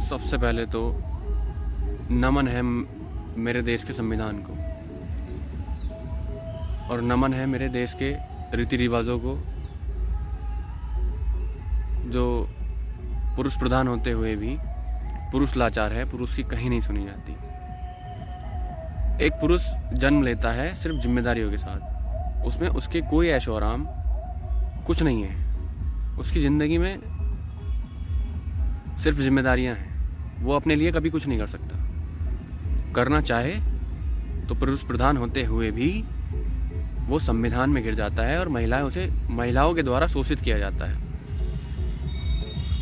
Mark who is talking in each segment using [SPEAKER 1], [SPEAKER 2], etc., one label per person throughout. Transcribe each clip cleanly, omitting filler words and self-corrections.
[SPEAKER 1] सबसे पहले तो नमन है मेरे देश के संविधान को, और नमन है मेरे देश के रीति रिवाजों को, जो पुरुष प्रधान होते हुए भी पुरुष लाचार है, पुरुष की कहीं नहीं सुनी जाती। एक पुरुष जन्म लेता है सिर्फ जिम्मेदारियों के साथ, उसमें उसके कोई ऐशो आराम कुछ नहीं है, उसकी ज़िंदगी में सिर्फ जिम्मेदारियां हैं। वो अपने लिए कभी कुछ नहीं कर सकता। करना चाहे तो पुरुष प्रधान होते हुए भी वो संविधान में गिर जाता है और महिलाओं के द्वारा शोषित किया जाता है।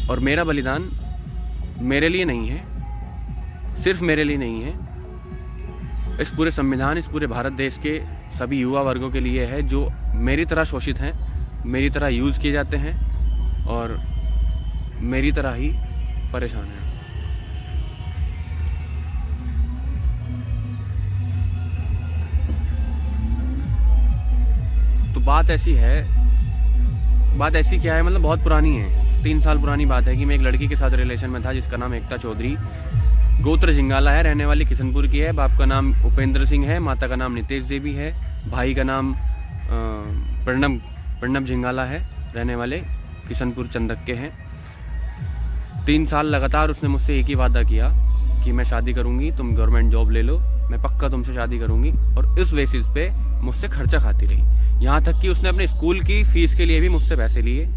[SPEAKER 1] और मेरा बलिदान मेरे लिए नहीं है, सिर्फ मेरे लिए नहीं है, इस पूरे संविधान, इस पूरे भारत देश के सभी युवा वर्गों के लिए है जो मेरी तरह शोषित हैं, मेरी तरह यूज़ किए जाते हैं और मेरी तरह ही परेशान हैं। तो बात ऐसी क्या है, मतलब बहुत पुरानी है, 3 साल पुरानी बात है कि मैं एक लड़की के साथ रिलेशन में था जिसका नाम एकता चौधरी, गोत्र झिंगाला है, रहने वाली किशनपुर की है, बाप का नाम उपेंद्र सिंह है, माता का नाम नितेश देवी है, भाई का नाम प्रणब झिंगाला है, रहने वाले किशनपुर चंदक के हैं। 3 साल लगातार उसने मुझसे एक ही वादा किया कि मैं शादी करूंगी, तुम गवर्नमेंट जॉब ले लो, मैं पक्का तुमसे शादी करूंगी, और इस बेसिस पे मुझसे खर्चा खाती रही। यहाँ तक कि उसने अपने स्कूल की फ़ीस के लिए भी मुझसे पैसे लिए।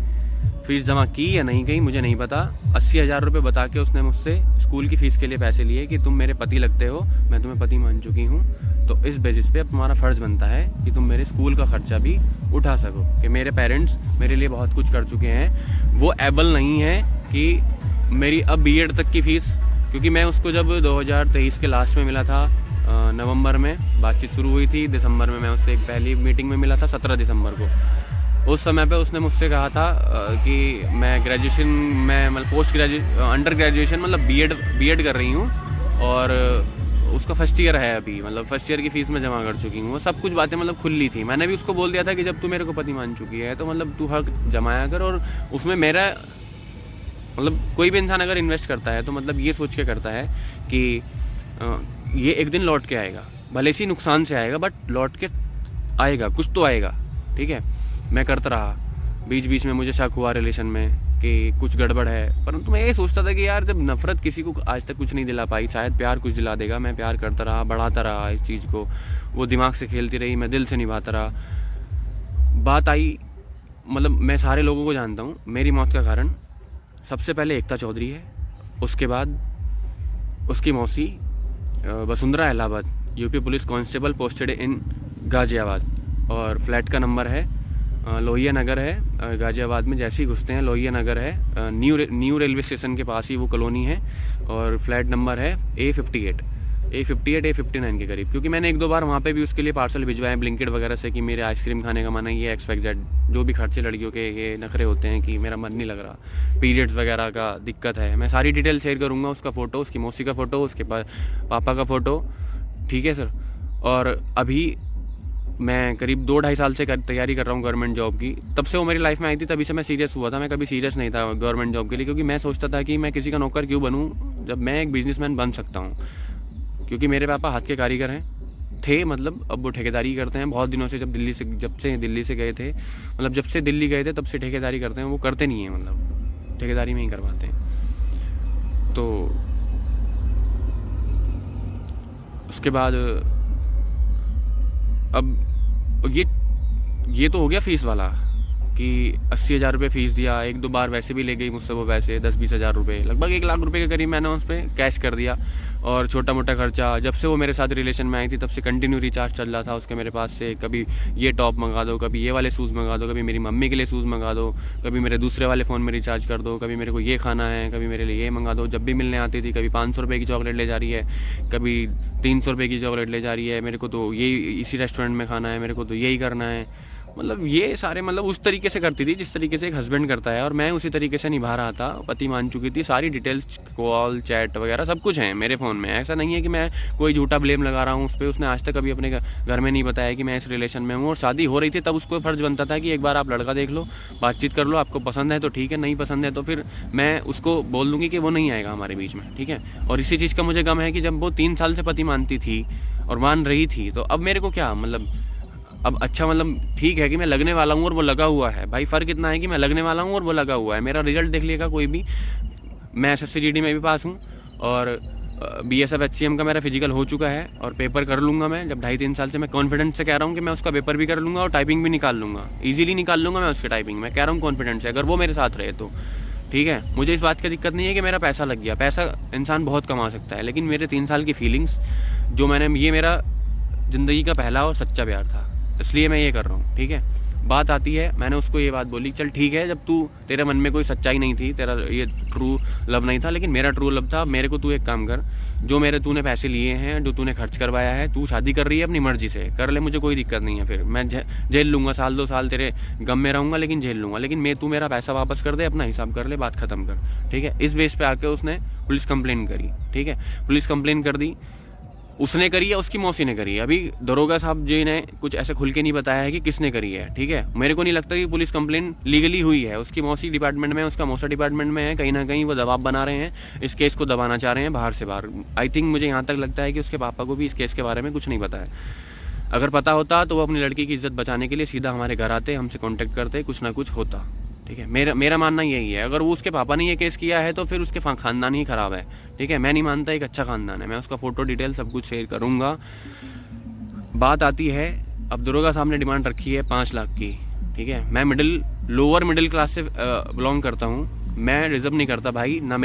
[SPEAKER 1] फ़ीस जमा की या नहीं की मुझे नहीं पता। 80,000 रुपये बता के उसने मुझसे स्कूल की फ़ीस के लिए पैसे लिए कि तुम मेरे पति लगते हो, मैं तुम्हें पति मान चुकी हूँ, तो इस बेसिस पे अब तुम्हारा फ़र्ज़ बनता है कि तुम मेरे स्कूल का ख़र्चा भी उठा सको, कि मेरे पेरेंट्स मेरे लिए बहुत कुछ कर चुके हैं। वो एबल नहीं है कि मेरी अब बीएड तक की फ़ीस, क्योंकि मैं उसको जब 2023 के लास्ट में मिला था, नवंबर में बातचीत शुरू हुई थी, दिसंबर में मैं उससे एक पहली मीटिंग में मिला था 17 दिसंबर को। उस समय पे उसने मुझसे कहा था कि मैं ग्रेजुएशन में मतलब अंडर ग्रेजुएशन मतलब बीएड कर रही हूँ, और उसका फर्स्ट ईयर है अभी, मतलब फर्स्ट ईयर की फ़ीस मैं जमा कर चुकी हूँ। सब कुछ बातें मतलब खुली थी। मैंने भी उसको बोल दिया था कि जब तू मेरे को पति मान चुकी है तो मतलब तू हक जमाया कर, और उसमें मेरा मतलब कोई भी इंसान अगर इन्वेस्ट करता है तो मतलब ये सोच के करता है कि ये एक दिन लौट के आएगा, भले ही नुकसान से आएगा बट लौट के आएगा, कुछ तो आएगा, ठीक है। मैं करता रहा, बीच बीच में मुझे शक हुआ रिलेशन में कि कुछ गड़बड़ है, परंतु मैं ये सोचता था कि यार जब नफ़रत किसी को आज तक कुछ नहीं दिला पाई, शायद प्यार कुछ दिला देगा। मैं प्यार करता रहा, बढ़ाता रहा इस चीज़ को, वो दिमाग से खेलती रही, मैं दिल से निभाता रहा। बात आई, मतलब मैं सारे लोगों को जानता हूँ, मेरी मौत का कारण सबसे पहले एकता चौधरी है, उसके बाद उसकी मौसी Vasundhara Allahabad, UP police constable posted in Ghaziabad, और फ्लैट का नंबर है लोहिया नगर है, गाज़ियाबाद में जैसे ही घुसते हैं लोहिया नगर है, न्यू रेलवे स्टेशन के पास ही वो कॉलोनी है, और फ्लैट नंबर है A58 A59 के करीब। क्योंकि मैंने 1-2 बार वहाँ पे भी उसके लिए पार्सल भिजवाए ब्लिंकिट वगैरह से कि मेरे आइसक्रीम खाने का मन है, ये XYZ जो भी खर्चे लड़कियों के ये नखरे होते हैं कि मेरा मन नहीं लग रहा, पीरियड्स वगैरह का दिक्कत है। मैं सारी डिटेल शेयर करूँगा, उसका फ़ोटो, उसकी मौसी का फ़ोटो, उसके पापा का फ़ोटो, ठीक है सर। और अभी मैं करीब 2-2.5 साल से तैयारी कर रहा हूँ गवर्नमेंट जॉब की। तब से वो मेरी लाइफ में आई थी, तभी से मैं सीरियस हुआ था। मैं कभी सीरियस नहीं था गवर्नमेंट जॉब के लिए, क्योंकि मैं सोचता था कि मैं किसी का नौकर क्यों बनूँ जब मैं एक बिजनेसमैन बन सकता हूँ। क्योंकि मेरे पापा हाथ के कारीगर थे, मतलब अब वो ठेकेदारी करते हैं बहुत दिनों से, जब से दिल्ली से गए थे, मतलब जब से दिल्ली गए थे तब से ठेकेदारी करते हैं। वो करते नहीं हैं, मतलब ठेकेदारी में ही करवाते हैं। तो उसके बाद अब ये तो हो गया फ़ीस वाला कि 80,000 रुपये फ़ीस दिया। 1-2 बार वैसे भी ले गई मुझसे वो पैसे, 10-20 हज़ार रुपये, लगभग 1 लाख रुपये के करीब मैंने उस पर कैश कर दिया। और छोटा मोटा खर्चा, जब से वो मेरे साथ रिलेशन में आई थी तब से कंटिन्यू रिचार्ज चल रहा था उसके मेरे पास से। कभी ये टॉप मंगा दो, कभी ये वाले शूज़ मंगा दो, कभी मेरी मम्मी के लिए शूज़ मंगा दो, कभी मेरे दूसरे वाले फ़ोन में रिचार्ज कर दो, कभी मेरे को ये खाना है, कभी मेरे लिए ये मंगा दो। जब भी मिलने आती थी, कभी 500 रुपये की चॉकलेट ले जा रही है, कभी 300 रुपये की चॉकलेट ले जा रही है, मेरे को तो ये इसी रेस्टोरेंट में खाना है, मेरे को तो यही करना है। मतलब ये सारे मतलब उस तरीके से करती थी जिस तरीके से एक हस्बैंड करता है, और मैं उसी तरीके से निभा रहा था। पति मान चुकी थी, सारी डिटेल्स, कॉल, चैट वगैरह सब कुछ है मेरे फ़ोन में। ऐसा नहीं है कि मैं कोई झूठा ब्लेम लगा रहा हूँ उस पर। उसने आज तक कभी अपने घर में नहीं बताया कि मैं इस रिलेशन में हूँ, और शादी हो रही थी तब उसको फ़र्ज़ बनता था कि एक बार आप लड़का देख लो, बातचीत कर लो, आपको पसंद है तो ठीक है, नहीं पसंद है तो फिर मैं उसको बोल दूँगी कि वो नहीं आएगा हमारे बीच में, ठीक है। और इसी चीज़ का मुझे गम है कि जब वो 3 साल से पति मानती थी और मान रही थी, तो अब मेरे को क्या मतलब, अब अच्छा मतलब ठीक है कि मैं लगने वाला हूँ और वो लगा हुआ है। भाई फ़र्क इतना है कि मैं लगने वाला हूँ और वो लगा हुआ है। मेरा रिजल्ट देख लिएगा कोई भी, मैं SSC GD में भी पास हूँ, और BSF HCM का मेरा फिजिकल हो चुका है, और पेपर कर लूँगा मैं जब 2.5-3 साल से। मैं कॉन्फिडेंस से कह रहा हूँ कि मैं उसका पेपर भी कर लूँगा और टाइपिंग भी निकाल लूँगा, ईजिली निकाल लूँगा मैं उसकी टाइपिंग। मैं कह रहा हूँ कॉन्फिडेंस से, अगर वो मेरे साथ रहे तो ठीक है। मुझे इस बात की दिक्कत नहीं है कि मेरा पैसा लग गया, पैसा इंसान बहुत कमा सकता है, लेकिन मेरे 3 साल की फीलिंग्स जो मैंने, ये मेरा ज़िंदगी का पहला और सच्चा प्यार था, इसलिए मैं ये कर रहा हूँ, ठीक है। बात आती है, मैंने उसको ये बात बोली, चल ठीक है, जब तेरे मन में कोई सच्चाई नहीं थी, तेरा ये ट्रू लव नहीं था, लेकिन मेरा ट्रू लव था। मेरे को तू एक काम कर, जो तूने पैसे लिए हैं, जो तूने खर्च करवाया है, तू शादी कर रही है अपनी मर्जी से कर ले, मुझे कोई दिक्कत नहीं है। फिर मैं झेल लूँगा, 1-2 साल तेरे गम में रहूँगा, लेकिन झेल लूँगा, लेकिन तू मेरा पैसा वापस कर दे, अपना हिसाब कर ले, बात ख़त्म कर, ठीक है। इस बेस पे आके उसने पुलिस कंप्लेन करी, ठीक है। पुलिस कंप्लेन कर दी, उसने करी है, उसकी मौसी ने करी है। अभी दरोगा साहब जी ने कुछ ऐसे खुल के नहीं बताया है कि किसने करी है, ठीक है। मेरे को नहीं लगता कि पुलिस कंप्लेन लीगली हुई है। उसकी मौसी डिपार्टमेंट में, उसका मौसा डिपार्टमेंट में है, कहीं ना कहीं वो दबाव बना रहे हैं, इस केस को दबाना चाह रहे हैं बाहर से बाहर। आई थिंक मुझे यहाँ तक लगता है कि उसके पापा को भी इस केस के बारे में कुछ नहीं पता है। अगर पता होता तो वो अपनी लड़की की इज्जत बचाने के लिए सीधा हमारे घर आते, हमसे कॉन्टैक्ट करते, कुछ ना कुछ होता, ठीक है। मेरा मानना यही है। अगर वो उसके पापा ने ये केस किया है तो फिर उसके खानदान ही ख़राब है, ठीक है। मैं नहीं मानता एक अच्छा खानदान है। मैं उसका फ़ोटो डिटेल सब कुछ शेयर करूँगा। बात आती है, अब दरोगा साहब ने डिमांड रखी है 5 लाख की, ठीक है। मैं लोअर मिडिल क्लास से बिलोंग करता हूँ, मैं रिजर्व नहीं करता भाई, ना